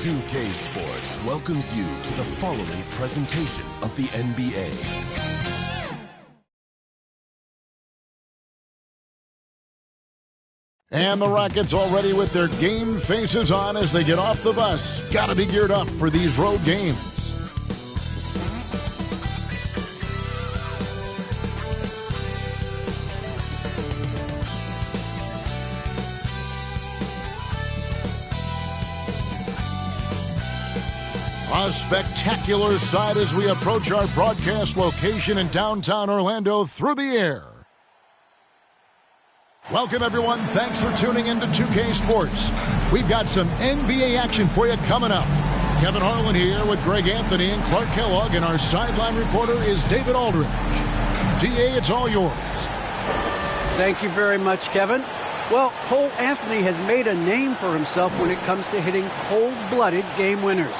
2K Sports welcomes you to the following presentation of the NBA. And the Rockets already with their game faces on as they get off the bus. Got to be geared up for these road games. A spectacular sight as we approach our broadcast location in downtown Orlando through the air. Welcome, everyone. Thanks for tuning in to 2K Sports. We've got some NBA action for you coming up. Kevin Harlan here with Greg Anthony and Clark Kellogg, and our sideline reporter is David Aldridge. DA, it's all yours. Thank you very much, Kevin. Well, Cole Anthony has made a name for himself when it comes to hitting cold-blooded game winners.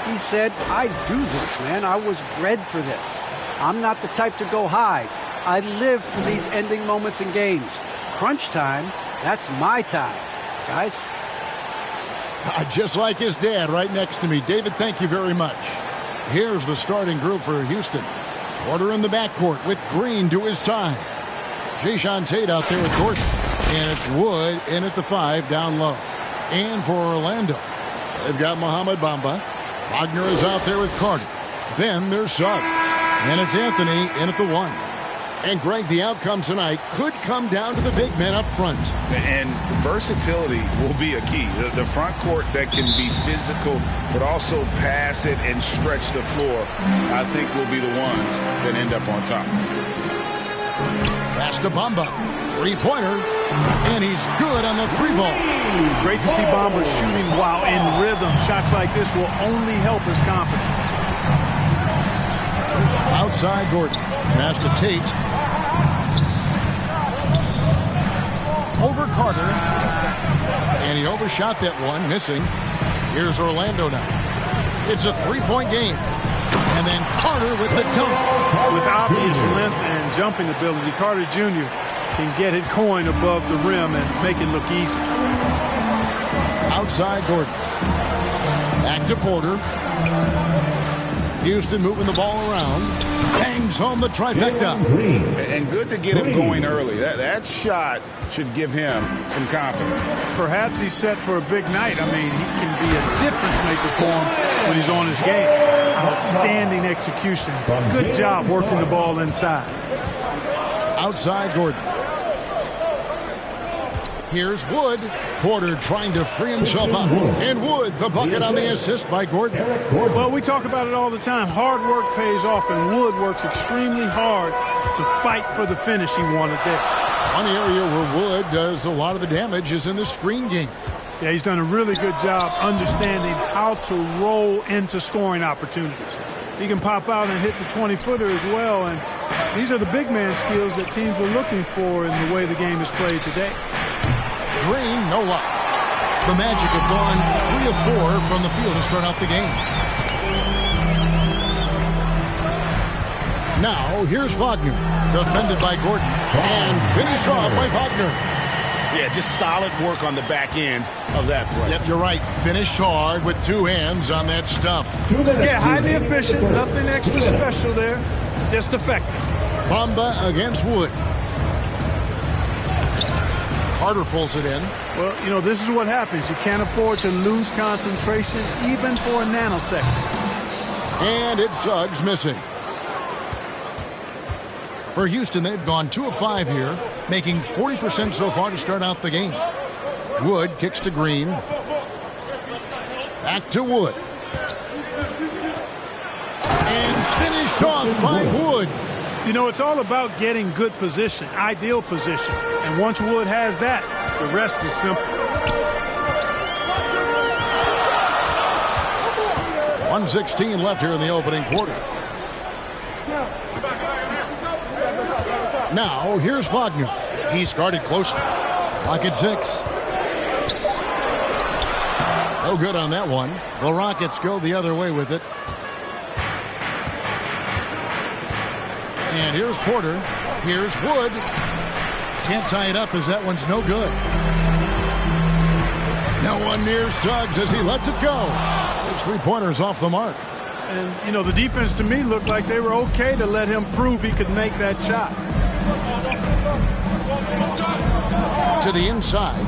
He said, I do this, man. I was bred for this. I'm not the type to go hide. I live for these ending moments in games. Crunch time, that's my time. Guys? Just like his dad right next to me. David, thank you very much. Here's the starting group for Houston. Porter in the backcourt with Green to his side. Jayshawn Tate out there with Gordon. And it's Wood in at the 5 down low. And for Orlando, they've got Mohamed Bamba. Wagner is out there with Carter. Then there's Suggs. And it's Anthony in at the 1. And, Greg, the outcome tonight could come down to the big men up front. And versatility will be a key. The front court that can be physical but also pass it and stretch the floor, I think will be the ones that end up on top. Pass to Bamba. Three-pointer. And he's good on the 3-ball. Great to see Bamba shooting while in rhythm. Shots like this will only help his confidence. Outside Gordon. Pass to Tate. Over Carter. And he overshot that one, missing. Here's Orlando now. It's a 3-point game. And then Carter with the dunk. With obvious length and jumping ability, Carter Jr. can get it going above the rim and make it look easy. Outside Gordon. Back to Porter. Houston moving the ball around. Bangs home the trifecta. And good to get him going early. That shot should give him some confidence. Perhaps he's set for a big night. I mean, he can be a difference maker for him when he's on his game. Outstanding execution. Good job working the ball inside. Outside Gordon. Here's Wood. Porter trying to free himself up. And Wood, the bucket on the assist by Gordon. Well, we talk about it all the time. Hard work pays off, and Wood works extremely hard to fight for the finish he wanted there. One area where Wood does a lot of the damage is in the screen game. Yeah, he's done a really good job understanding how to roll into scoring opportunities. He can pop out and hit the 20-footer as well, and these are the big man skills that teams are looking for in the way the game is played today. Green, no luck. The Magic have gone 3 of 4 from the field to start out the game. Now, here's Wagner. Defended by Gordon. And finished off by Wagner. Yeah, just solid work on the back end of that play. Yep, you're right. Finished hard with 2 hands on that stuff. Yeah, highly efficient. Nothing extra special there. Just effective. Bamba against Wood. Carter pulls it in. Well, you know, this is what happens. You can't afford to lose concentration even for a nanosecond. And it's Suggs missing. For Houston, they've gone 2 of 5 here, making 40% so far to start out the game. Wood kicks to Green. Back to Wood. And finished off by Wood. You know, it's all about getting good position, ideal position. And once Wood has that, the rest is simple. 1:16 left here in the opening quarter. Now, here's Wagner. He's guarded closely. Clock at 6. No good on that one. The Rockets go the other way with it. And here's Porter. Here's Wood. Can't tie it up as that one's no good. Now one near Suggs as he lets it go. His three-pointers off the mark. And, you know, the defense to me looked like they were okay to let him prove he could make that shot. To the inside.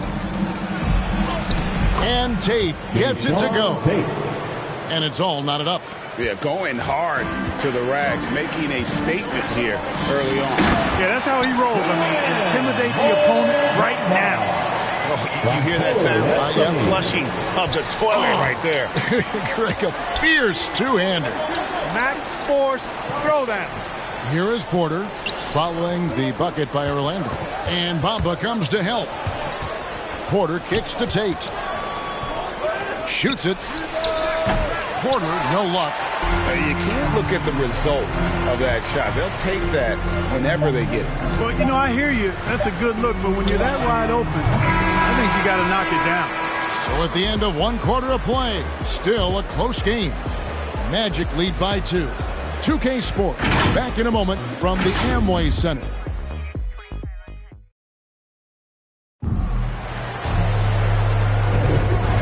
And Tate gets it to go. And it's all knotted up. Yeah, going hard to the rack, making a statement here early on. Yeah, that's how he rolls. I mean, intimidate the opponent right now. Oh, you hear that sound? That's the flushing of the toilet right there. Greg, a fierce two-hander. Max force throwdown. Here is Porter following the bucket by Orlando. And Bamba comes to help. Porter kicks to Tate. Shoots it. Porter, no luck. You can't look at the result of that shot. They'll take that whenever they get it. Well, you know, I hear you. That's a good look, but when you're that wide open, I think you got to knock it down. So at the end of one quarter of play, still a close game. Magic lead by 2. 2K Sports, back in a moment from the Amway Center.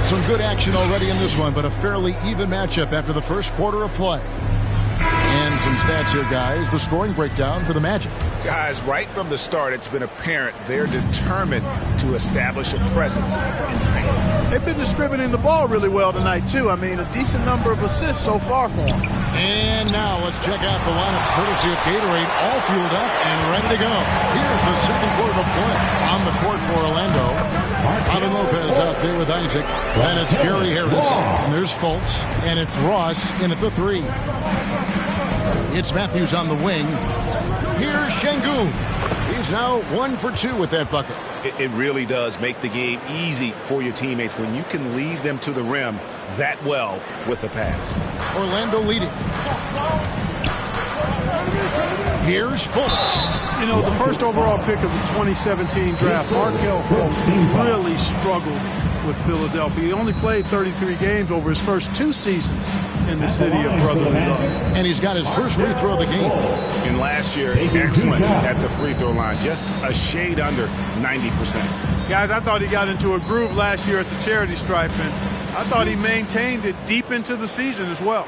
Some good action already in this one, but a fairly even matchup after the first quarter of play. And some stats here, guys. The scoring breakdown for the Magic. Guys, right from the start, it's been apparent they're determined to establish a presence in the paint. They've been distributing the ball really well tonight, too. I mean, a decent number of assists so far for them. And now let's check out the lineups courtesy of Gatorade, all fueled up and ready to go. Here's the second quarter of play. On the court for Orlando, Robin Lopez out there with Isaac. Then it's Gary Harris. And there's Fultz. And it's Ross in at the 3. It's Matthews on the wing. Here's Şengün. He's now 1 for 2 with that bucket. It really does make the game easy for your teammates when you can lead them to the rim that well with a pass. Orlando leading. Here's Fultz. You know, the first overall pick of the 2017 draft, Markelle Fultz, really struggled with Philadelphia. He only played 33 games over his first 2 seasons in the city of brotherly love. And he's got his first free throw of the game. And last year, excellent at the free throw line, just a shade under 90%. Guys, I thought he got into a groove last year at the charity stripe, and I thought he maintained it deep into the season as well.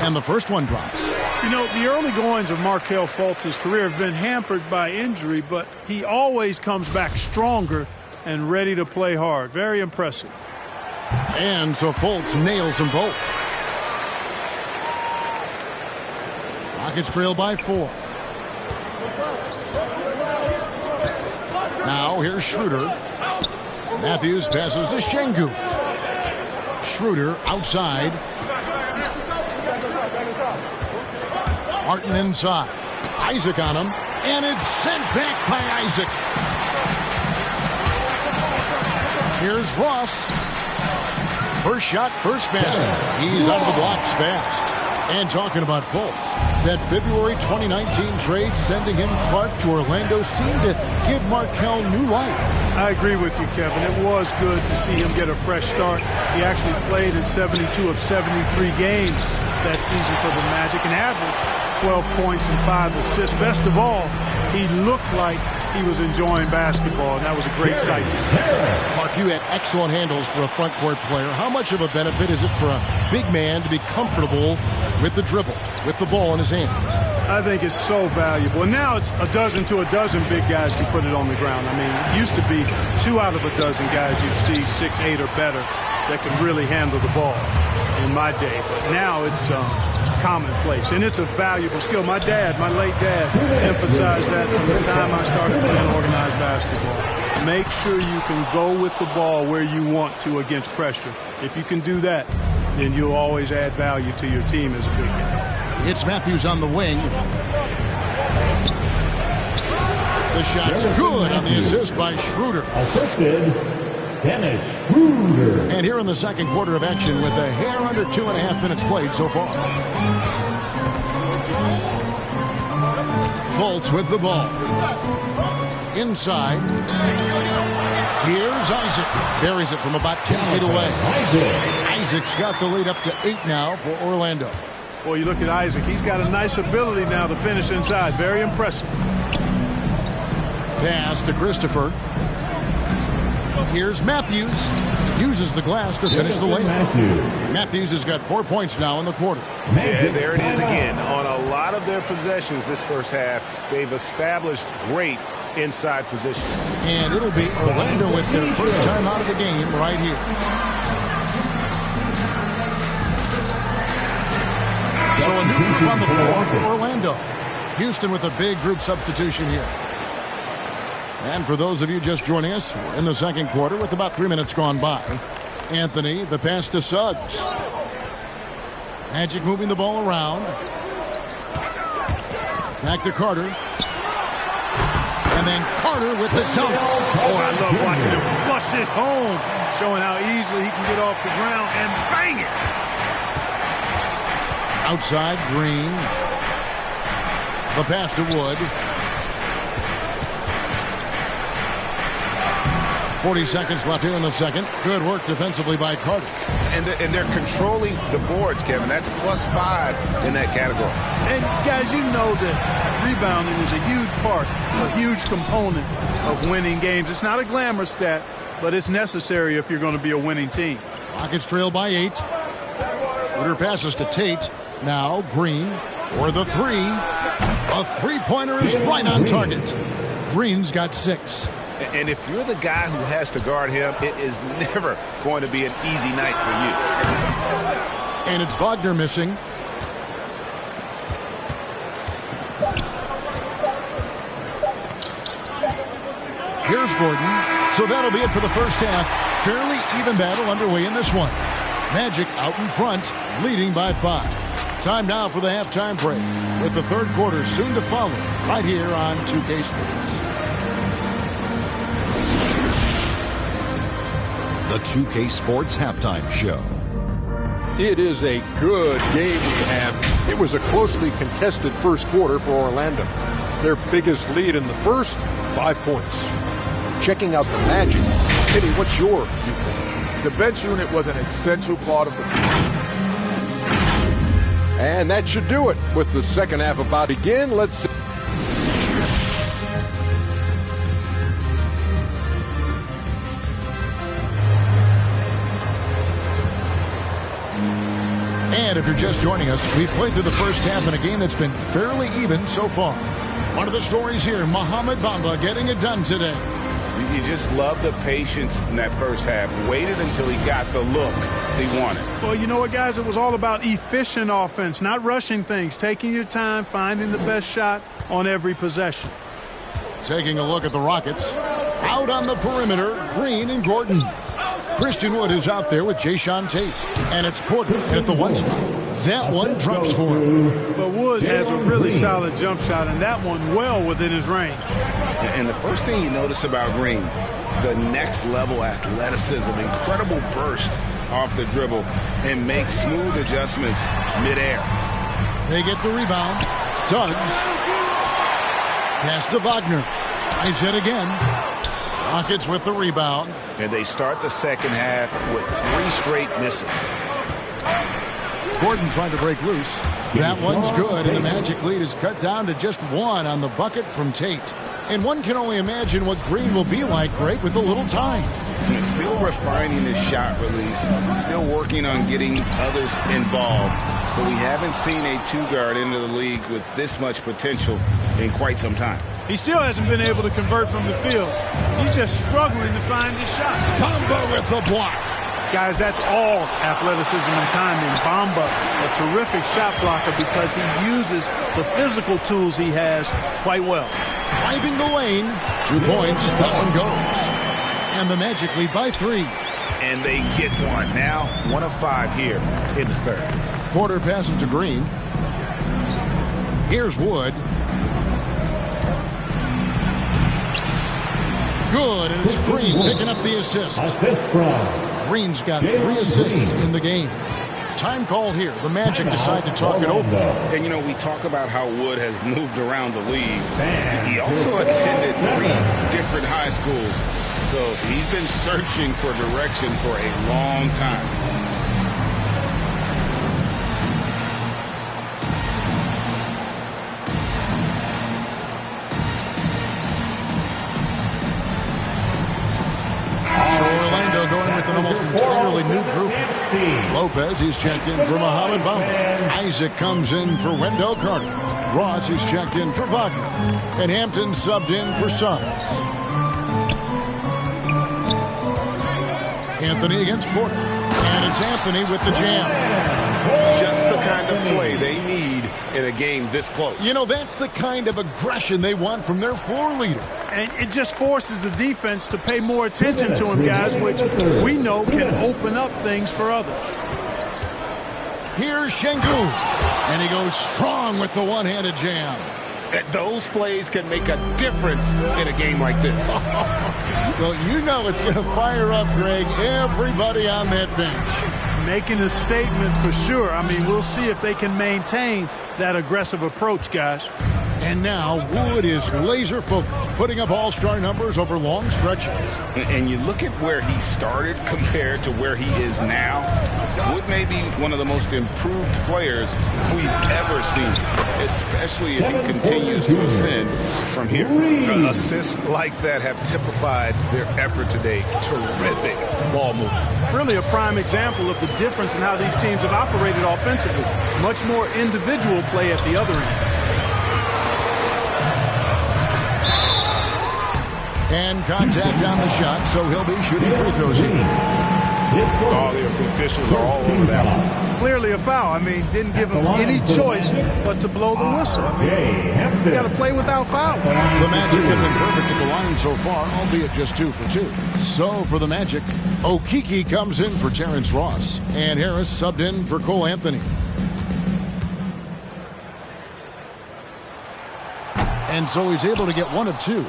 And the first one drops. You know, the early goings of Markelle Fultz's career have been hampered by injury, but he always comes back stronger and ready to play hard. Very impressive. And so Fultz nails them both. Rockets trail by 4. Now here's Schroeder. Matthews passes to Şengün. Schroeder outside. Martin inside. Isaac on him. And it's sent back by Isaac. Here's Ross. First shot, first basket. He's out of the blocks fast. And talking about Fultz, that February 2019 trade sending him Clark to Orlando seemed to give Markelle new life. I agree with you, Kevin. It was good to see him get a fresh start. He actually played in 72 of 73 games that season for the Magic and averaged 12 points and 5 assists. Best of all, he looked like he was enjoying basketball, and that was a great sight to see. Clark, you had excellent handles for a front court player. How much of a benefit is it for a big man to be comfortable with the dribble, with the ball in his hands? I think it's so valuable. And now it's a dozen to a dozen big guys can put it on the ground. I mean, it used to be 2 out of a dozen guys you'd see 6'8" or better that can really handle the ball in my day. But now it's commonplace, and it's a valuable skill. My dad, my late dad, emphasized that from the time I started playing organized basketball. Make sure you can go with the ball where you want to against pressure. If you can do that, then you'll always add value to your team as a big man. It's Matthews on the wing. The shot's good on the assist by Schroeder. Assisted, Dennis Schroeder. And here in the second quarter of action with a hair under 2.5 minutes played so far. Fultz with the ball. Inside. Here's Isaac. Buries it from about 10 feet away. Isaac's got the lead up to 8 now for Orlando. Well, you look at Isaac. He's got a nice ability now to finish inside. Very impressive. Pass to Christopher. Here's Matthews. Uses the glass to finish the layup. Matthews has got 4 points now in the quarter. Yeah, there it is again. On a lot of their possessions this first half, they've established great inside position. And it'll be Orlando with their first time out of the game right here. So a new group on the floor for Orlando. Houston with a big group substitution here. And for those of you just joining us, we're in the second quarter with about 3 minutes gone by. Anthony, the pass to Suggs. Magic moving the ball around. Back to Carter. And then Carter with the dunk. Oh, I love watching him flush it home, showing how easily he can get off the ground and bang it. Outside, Green. The pass to Wood. 40 seconds left here in the second. Good work defensively by Carter. And they're controlling the boards, Kevin. That's +5 in that category. And, guys, you know that rebounding is a huge part, a huge component of winning games. It's not a glamour stat, but it's necessary if you're going to be a winning team. Rockets trail by 8. Schroeder passes to Tate. Now Green for the three. A three-pointer is right on target. Green's got 6. And if you're the guy who has to guard him, it is never going to be an easy night for you. And it's Wagner missing. Here's Gordon. So that'll be it for the first half. Fairly even battle underway in this one. Magic out in front, leading by 5. Time now for the halftime break, with the third quarter soon to follow, right here on 2K Sports. The 2K Sports Halftime Show. It is a good game we have. It was a closely contested first quarter for Orlando. Their biggest lead in the first, 5 points. Checking out the Magic. Kenny, what's your viewpoint? The bench unit was an essential part of the game. And that should do it. With the second half about to begin, let's see. And if you're just joining us, we've played through the first half in a game that's been fairly even so far. One of the stories here, Mohamed Bamba getting it done today. You just love the patience in that first half. Waited until he got the look he wanted. Well, you know what, guys? It was all about efficient offense, not rushing things, taking your time, finding the best shot on every possession. Taking a look at the Rockets. Out on the perimeter, Green and Gordon. Christian Wood is out there with Jayshawn Tate. And it's Porter at the 1 spot. That one drops for him. But Wood has a really solid jump shot, and that one well within his range. And the first thing you notice about Green, the next level athleticism, incredible burst off the dribble, and makes smooth adjustments midair. They get the rebound. Suggs. Pass to Wagner. Tries it again. Rockets with the rebound. And they start the second half with 3 straight misses. Gordon trying to break loose. That one's good, and the Magic lead is cut down to just 1 on the bucket from Tate. And one can only imagine what Green will be like, Greg, with a little time. He's still refining his shot release, still working on getting others involved. But we haven't seen a 2-guard into the league with this much potential in quite some time. He still hasn't been able to convert from the field. He's just struggling to find his shot. Bamba with the block. Guys, that's all athleticism and timing. Bamba, a terrific shot blocker because he uses the physical tools he has quite well. Driving the lane. 2 points. That one goes. And the Magic lead by 3. And they get one. Now 1 of 5 here in the third. Porter passes to Green. Here's Wood. Good, and it's Green picking up the assist. Green's got 3 assists in the game. Time call here. The Magic decide to talk it over. And, you know, we talk about how Wood has moved around the league. He also attended 3 different high schools. So he's been searching for direction for a long time. Lopez, he's checked in for Mohamed Bamba. Isaac comes in for Wendell Carter. Ross is checked in for Wagner. And Hampton subbed in for Suggs. Anthony against Porter. And it's Anthony with the jam. Just the kind of play they need in a game this close. You know, that's the kind of aggression they want from their floor leader. And it just forces the defense to pay more attention to him, guys, which we know can open up things for others. Here's Şengün. And he goes strong with the one-handed jam. Those plays can make a difference in a game like this. Well, you know it's going to fire up, Greg, everybody on that bench. Making a statement for sure. I mean, we'll see if they can maintain that aggressive approach, guys. And now Wood is laser focused, putting up all-star numbers over long stretches. And you look at where he started compared to where he is now. Wood may be one of the most improved players we've ever seen, especially if he continues to ascend from here. Assists like that have typified their effort today. Terrific ball movement. Really a prime example of the difference in how these teams have operated offensively. Much more individual play at the other end. And contact on the shot, so he'll be shooting free throws here. All the officials are all over that one. Clearly a foul. I mean, didn't give him any choice but to blow the whistle. I mean, you got to play without foul. The Magic have been perfect at the line so far, albeit just 2 for 2. So for the Magic, Okeke comes in for Terrence Ross, and Harris subbed in for Cole Anthony. And so he's able to get 1 of 2.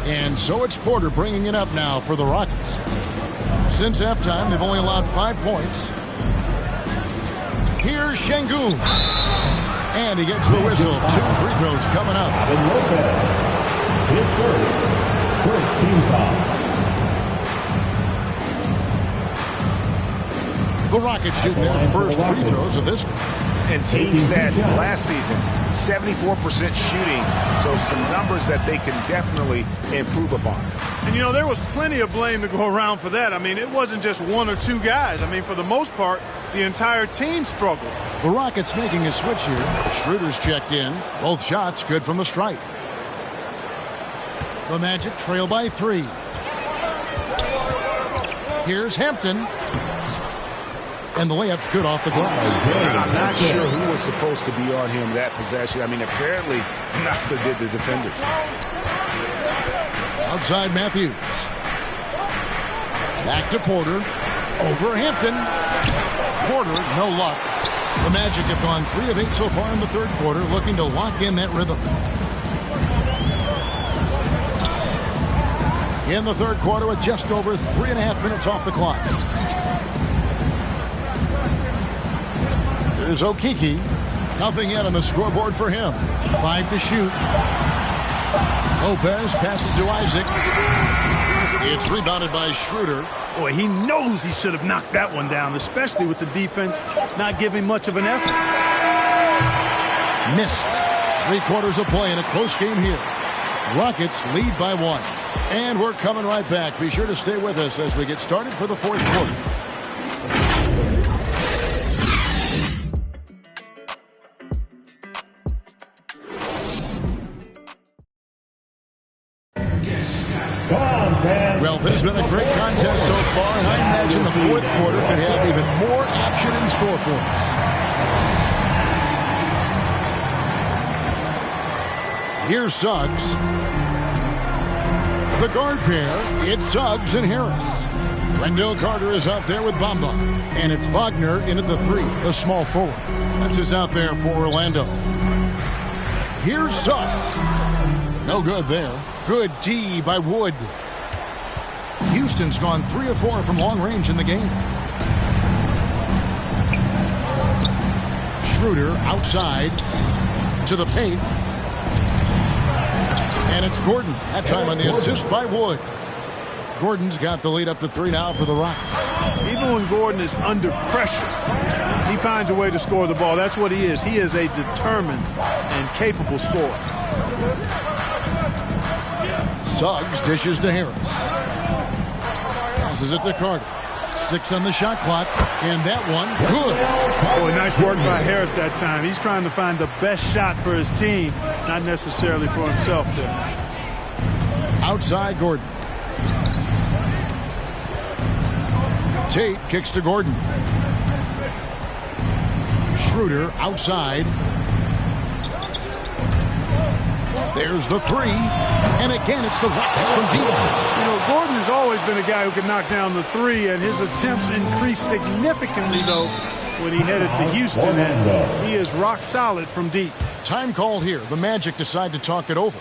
And so it's Porter bringing it up now for the Rockets. Since halftime, they've only allowed 5 points. Here's Şengün. And he gets the whistle. 2 free throws coming up. His first team foul. The Rockets shooting their first free throws of this game. And team stats last season, 74% shooting, so some numbers that they can definitely improve upon. And, you know, there was plenty of blame to go around for that. I mean, it wasn't just 1 or 2 guys. I mean, for the most part, the entire team struggled. The Rockets making a switch here. Schroeder's checked in. Both shots good from the stripe. The Magic trail by 3. Here's Hampton. And the layup's good off the glass. I'm not sure who was supposed to be on him that possession. I mean, apparently neither did the defenders. Outside Matthews. Back to Porter. Over Hampton. Porter, no luck. The Magic have gone 3 of 8 so far in the third quarter, looking to lock in that rhythm. In the third quarter with just over 3.5 minutes off the clock. There's Okeke. Nothing yet on the scoreboard for him. 5 to shoot. Lopez passes to Isaac. It's rebounded by Schroeder. Boy, he knows he should have knocked that one down, especially with the defense not giving much of an effort. Missed. 3 quarters of play in a close game here. Rockets lead by 1. And we're coming right back. Be sure to stay with us as we get started for the fourth quarter. Well, this has been a great contest so far, and I imagine the fourth quarter could have even more action in store for us. Here's Suggs. The guard pair, it's Suggs and Harris. Wendell Carter is out there with Bamba, and it's Wagner in at the 3, the small forward. That's his out there for Orlando. Here's Suggs. No good there. Good D by Wood. Houston's gone 3 of 4 from long range in the game. Schroeder outside to the paint. And it's Gordon. That time on the assist by Wood. Gordon's got the lead up to 3 now for the Rockets. Even when Gordon is under pressure, he finds a way to score the ball. That's what he is. He is a determined and capable scorer. Suggs dishes to Harris. Passes it to Carter. 6 on the shot clock, and that one, good. Boy, nice work by Harris that time. He's trying to find the best shot for his team, not necessarily for himself there. Outside Gordon. Tate kicks to Gordon. Schroeder outside. There's the three. And again, it's the Rockets from deep. You know, Gordon has always been a guy who can knock down the three, and his attempts increased significantly, though, when he headed to Houston, and he is rock solid from deep. Time call here. The Magic decide to talk it over.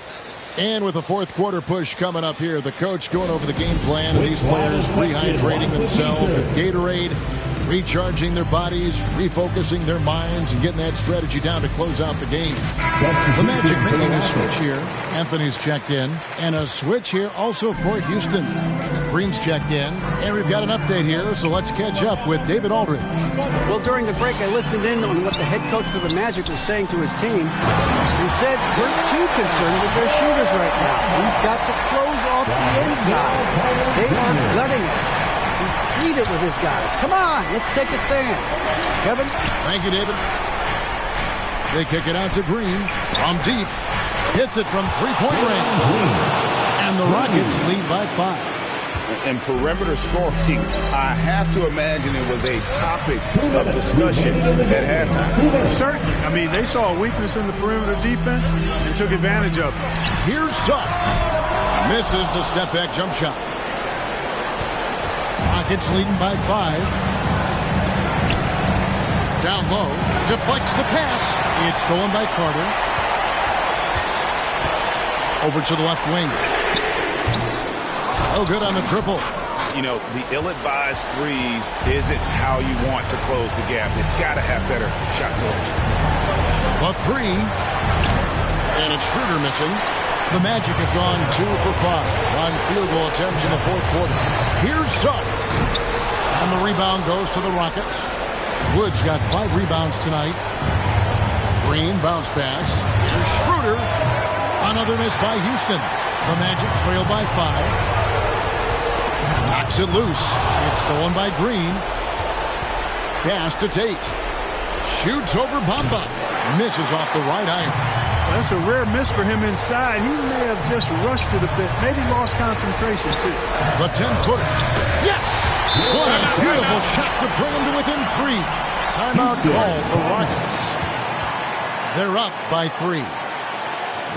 And with a fourth quarter push coming up here, the coach going over the game plan, and these players rehydrating themselves with Gatorade, recharging their bodies, refocusing their minds, and getting that strategy down to close out the game. The Magic making a switch here. Anthony's checked in. And a switch here also for Houston. Green's checked in. And we've got an update here, so let's catch up with David Aldridge. Well, during the break, I listened in on what the head coach for the Magic was saying to his team. He said, we're too concerned with their shooters right now. We've got to close off the inside. They are gutting us. He pleaded with his guys. Come on, let's take a stand. Kevin? Thank you, David. They kick it out to Green from deep. Hits it from three-point range. And the Rockets lead by 5. And perimeter scoring, I have to imagine it was a topic of discussion at halftime. Certainly. I mean, they saw a weakness in the perimeter defense and took advantage of it. Here's Suggs. Misses the step-back jump shot. Rockets leading by 5. Down low. Deflects the pass. It's stolen by Carter. Over to the left wing. Oh, good on the triple. You know, the ill-advised threes isn't how you want to close the gap. They've got to have better shot selection. The three. And it's Schroeder missing. The Magic have gone 2 for 5 on field goal attempts in the fourth quarter. Here's Suggs. And the rebound goes to the Rockets. Woods got 5 rebounds tonight. Green bounce pass. Here's Schroeder. Another miss by Houston. The Magic trail by 5. Knocks it loose. It's stolen by Green. Pass to Tate. Shoots over Bamba. Misses off the right iron. That's a rare miss for him inside. He may have just rushed it a bit. Maybe lost concentration, too. The 10-footer. Yes! What a beautiful shot to bring him to within 3. Timeout call for Rockets. They're up by 3.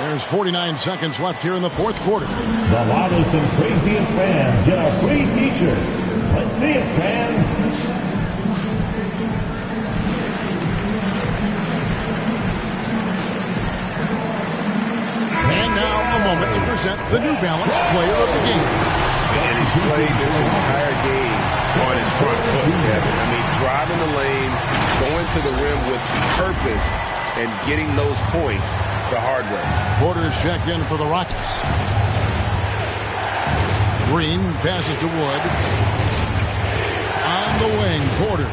There's 49 seconds left here in the fourth quarter. The loudest and craziest fans get a free t-shirt. Let's see it, fans. And now a moment to present the New Balance Player of the Game. And he's played this entire game on his front foot, Kevin. I mean, driving the lane, going to the rim with purpose, and getting those points the hard way. Porter's checked in for the Rockets. Green passes to Wood. On the wing, Porter.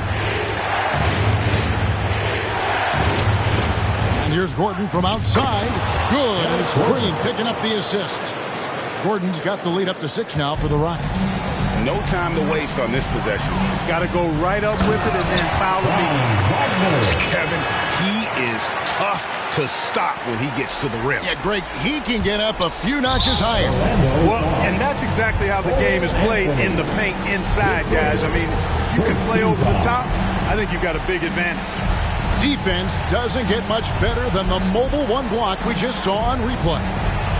And here's Gordon from outside. Good, and it's Green picking up the assist. Gordon's got the lead up to 6 now for the Rockets. No time to waste on this possession. Got to go right up with it and then foul immediately. Kevin, he is tough to stop when he gets to the rim. Yeah, Greg, he can get up a few notches higher. Well, and that's exactly how the game is played in the paint inside, guys. I mean, if you can play over the top, I think you've got a big advantage. Defense doesn't get much better than the mobile one block we just saw on replay.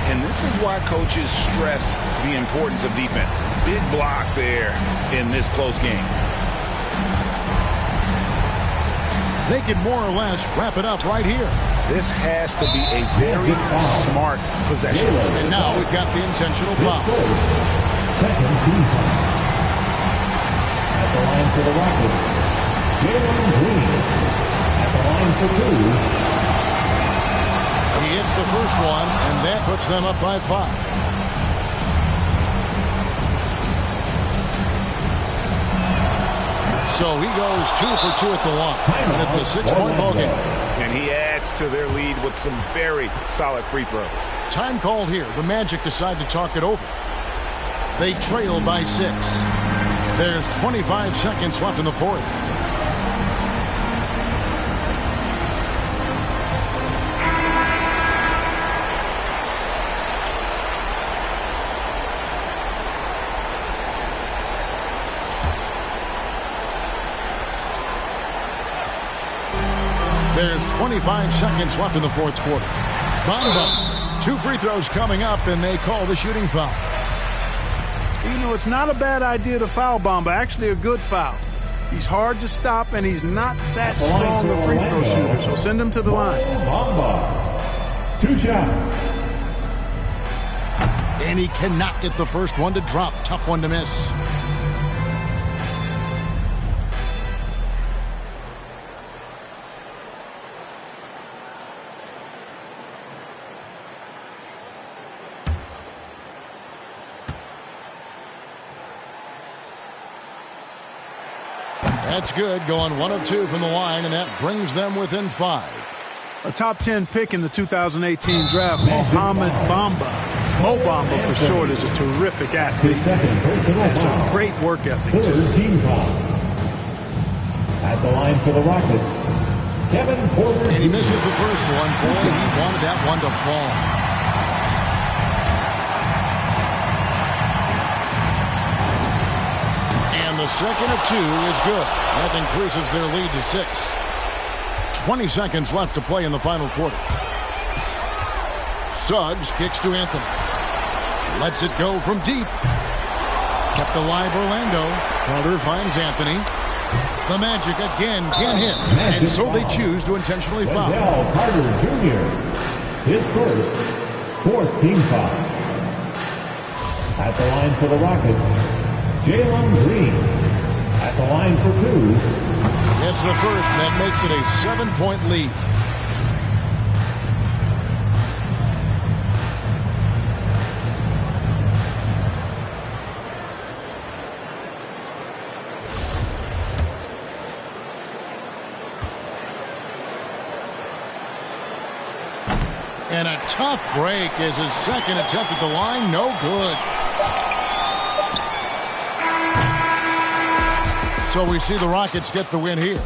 And this is why coaches stress the importance of defense. Big block there in this close game. They can more or less wrap it up right here. This has to be a very smart possession. And now we've got the intentional foul. Second team foul. At the line for the Rockets, Jalen Green. At the line for 2. He hits the first one, and that puts them up by 5. So he goes 2 for 2 at the line, and it's a 6-point ball game. And he adds to their lead with some very solid free throws. Time called here. The Magic decide to talk it over. They trail by 6. There's 25 seconds left in the fourth. There's 25 seconds left in the fourth quarter. Bamba, 2 free throws coming up, and they call the shooting foul. You know, it's not a bad idea to foul Bamba. Actually, a good foul. He's hard to stop, and he's not that strong a free throw shooter, so send him to the line. Bamba, 2 shots. And he cannot get the first one to drop. Tough one to miss. That's good, going 1 of 2 from the line, and that brings them within 5. A top 10 pick in the 2018 draft, Mohamed Bamba. Mo Bamba for short is a terrific athlete. That's a great work ethic. Third team foul. At the line for the Rockets, Kevin Porter. And he misses the first one. Boy, he wanted that one to fall. The second of 2 is good. That increases their lead to 6. 20 seconds left to play in the final quarter. Suggs kicks to Anthony. Lets it go from deep. Kept alive Orlando. Carter finds Anthony. The Magic again can't hit. And so they choose to intentionally foul. Carter Jr. His first, 4th team foul. At the line for the Rockets, Jalen Green. At the line for 2. It's the first, and that makes it a 7-point lead. And a tough break is his second attempt at the line. No good. So we see the Rockets get the win here.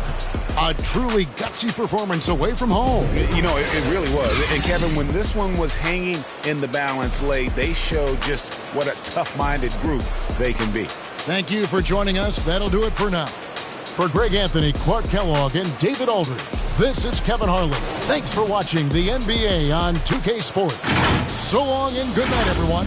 A truly gutsy performance away from home. You know, it really was. And, Kevin, when this one was hanging in the balance late, they showed just what a tough-minded group they can be. Thank you for joining us. That'll do it for now. For Greg Anthony, Clark Kellogg, and David Aldridge, this is Kevin Harlan. Thanks for watching the NBA on 2K Sports. So long and good night, everyone.